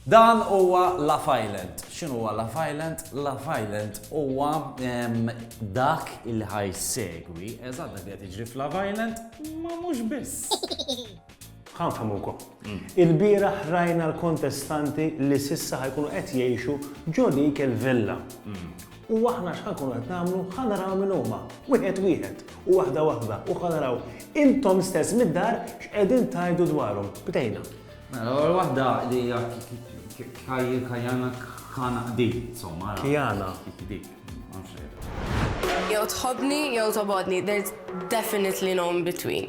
Dan huwa Love Island. X'inhu huwa Love Island? Love Island huwa dak il ħajsegwi eżatt dak li qed jiġri f'Love Island ma mhux biss. ħanfhamukom. Il-bieraħ rajna l-kontestanti li sissa ħajkunu qed jgħixu ġo dik il-villa. U aħna x'ħankunu qed nagħmlu ħanaraw min huma. Wieħed u waħda u ħanaraw intom stess mid-dar x'qegħdin tgħidu dwarhom. Bdejna. L-ewwel waħda li hija Kajana Kana di, insomma. Kijana. Dik. Jew tħobbni jew tobodni. There's definitely no in between.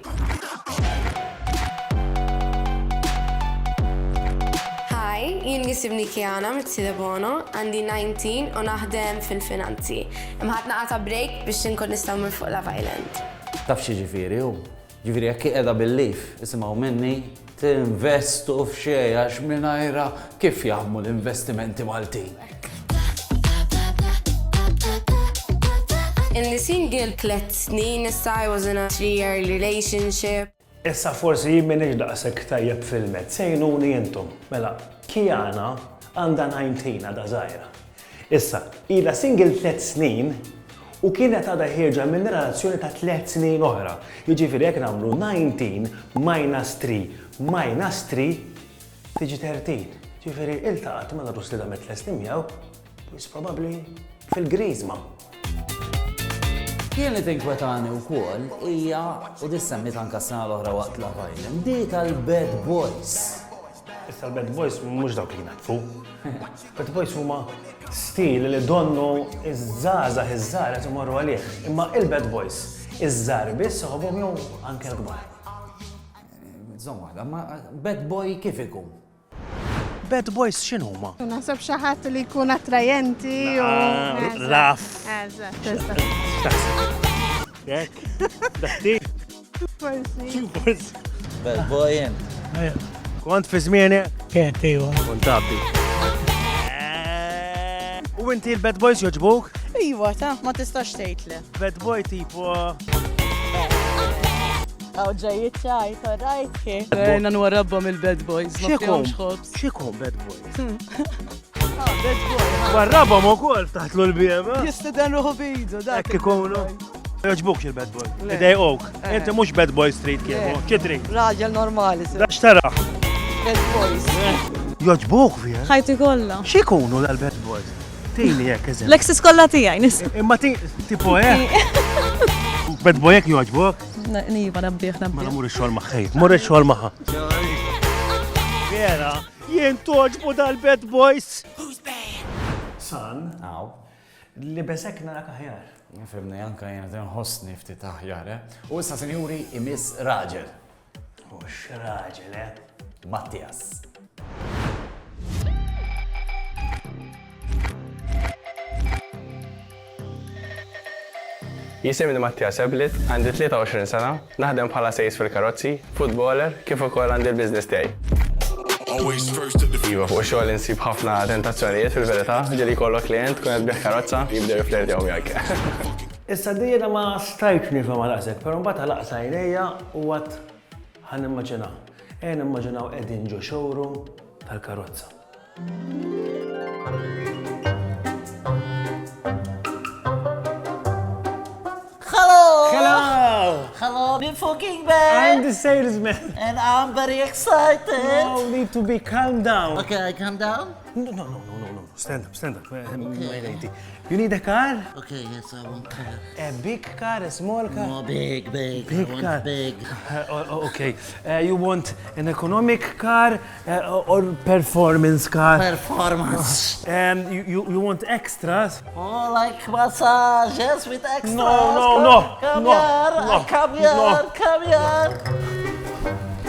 Hi, jien nisibni Kijana mit-Sidebono, għandi 19 u naħdem fil-finanzi. Imħat naqata break biex nkun nistgħu minn fuq Love Island. Taf xi ġifieri hu? Ġifieri jekk qiegħda bil-lif, isimgħu minni tinvestu f'xejn għax mingħajra kif jaħdmu l-investimenti Maltin. In the single 3 snin, issa I was in a 3-year relationship. Issa forsi jimmenix daqshekk tajjeb fil-med, sejnuni intom. Mela, Kijana għandha 19 għadha żgħira. Issa, ilha single 3 snin u kienet għadha ħirġa minn relazzjoni ta' 3 snin oħra. Jiġifieri jekk nagħmlu 19 minus 3 minus 3 tiġi 13. Ġifieri iltaqat ma' narus li damet l-estim jew is probabbli fil-Griżma. Kien li tinkwetani wkoll hija u dissemmit anke s-sena l-oħra waqt Love Island, di tal-Bad Boys. Issa l-Bad Boys mhux dawk li natfu. Bad Boys huma stil li donnu iż-żgħażagħ iż-żgħar qed imorru għalih. Imma il-Bad Boys iż-żgħar biss ħobhom jew anke l-kbar. Żomma, ma Bad Boy kif ikun? Bad Boys x'inhuma? Naħseb xi ħadd li jkun attrajenti u. Raf. Eżatt. Jekk? Daħti? Forsi. Bad Boy int. Kont fi żmieni? Kien tejwa. Kontabli. U inti l-Bad Boys joġbuk? Iwa, ta' ma tistax tgħidli. Bad Boy tipo Għaw ġejjit ċajt, rajt kif. Rejna nwarrabbom il-Bad Boys, ma fjomx xobs. X'ikun Bad Boy? Bad Boy. Warrabhom ukoll taħtlu l-biema. Jistiden ruħu bidu, dak. Hekk ikunu. Joġbukx il-Bad Boy. Idejqok. Inti mhux Bad Boy Street kieku. X'trid? Raġel normali, sir. Dax tara. Bad Boys. Joġbuk fih. ħajti kollha. X'ikunu l-Bad Boys? Tini jekk eżem. L-eksis kollha tiegħi nis. Imma tipo Bad Boy jekk joġbuk? Niva, nabbieħ, Ma nabbieħ. namur ix-xogħol magħha. Mur ix-xogħol magħha. Vera, jien toġbu dal-Bad Boys. San, Aw. li besek narak aħjar. Fimni anka jena tinħossni ftit aħjar, U issa sinjuri imiss raġel. Mhux raġel, Mattias. Jisimni Mattias Eblit, għandi 23 sena, naħdem bħala sejs fil-karozzi, footballer, kif ukoll għandi l-biznis tiegħi. Iva, fuq xogħol insib ħafna tentazzjonijiet fil-verità, ġieli jkollok klient, kun qed bih karozza, jibdew jiflirtjaw miegħek. Issa diena ma stajtx nifhem għal-qasek, però mbagħad ħalaqsa għajnejja u għad ħanimmaġinaw. Nimmaġinaw qegħdin ġo showroom tal-karozza. Hello! Hello, the fucking man! I'm the salesman. And I'm very excited! No need to be calm down. Okay, I calm down? No. Stand up. You need a car? Okay, yes, I want car. A big car, a small car? No, big. Big I want car. big. Okay. You want an economic car or performance car? Performance. You want extras? Oh, like massages with extras. No. Come No, here, no, come here, no. come here.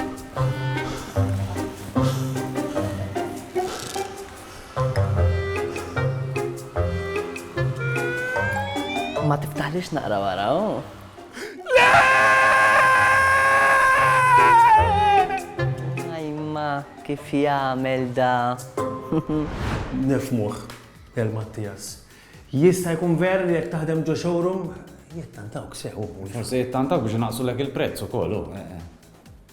Ma tiftaħlix naqra wara, Ajma, kif jagħmel da? Nifmuħ, Mattias. Jista' jkun vera li jekk taħdem ġo showroom, jittantawk sew. Forsi jittantak biex naqsu lek il-prezz ukoll.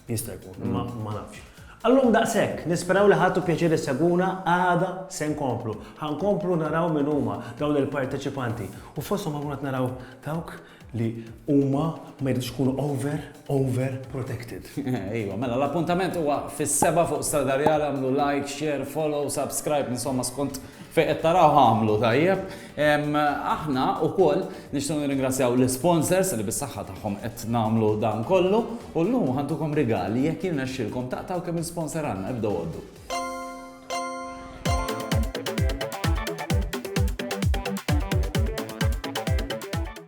Jista' jkun, ma nafx. Allum daqshekk, nisperaw li ħadtu pjaċir seguna għada se nkomplu. Ħankomplu naraw minn huma dawn il-parteċipanti. U fosthom għagunat naraw dawk li huma ma jridux ikunu over protected. Ejwa, mela l-appuntament huwa fis-7 fuq Stradarjal, għamlu like, share, follow, subscribe, insomma skont fejn qed taraw għamlu tajjeb. Aħna wkoll nixtiequ nirringrazzjaw l-sponsors li bis-saħħa tagħhom qed nagħmlu dan kollu u llum ħantukom rigali jekk irnexxielkom taqtaw kemm il-sponsor għandna, ibdew għoddu.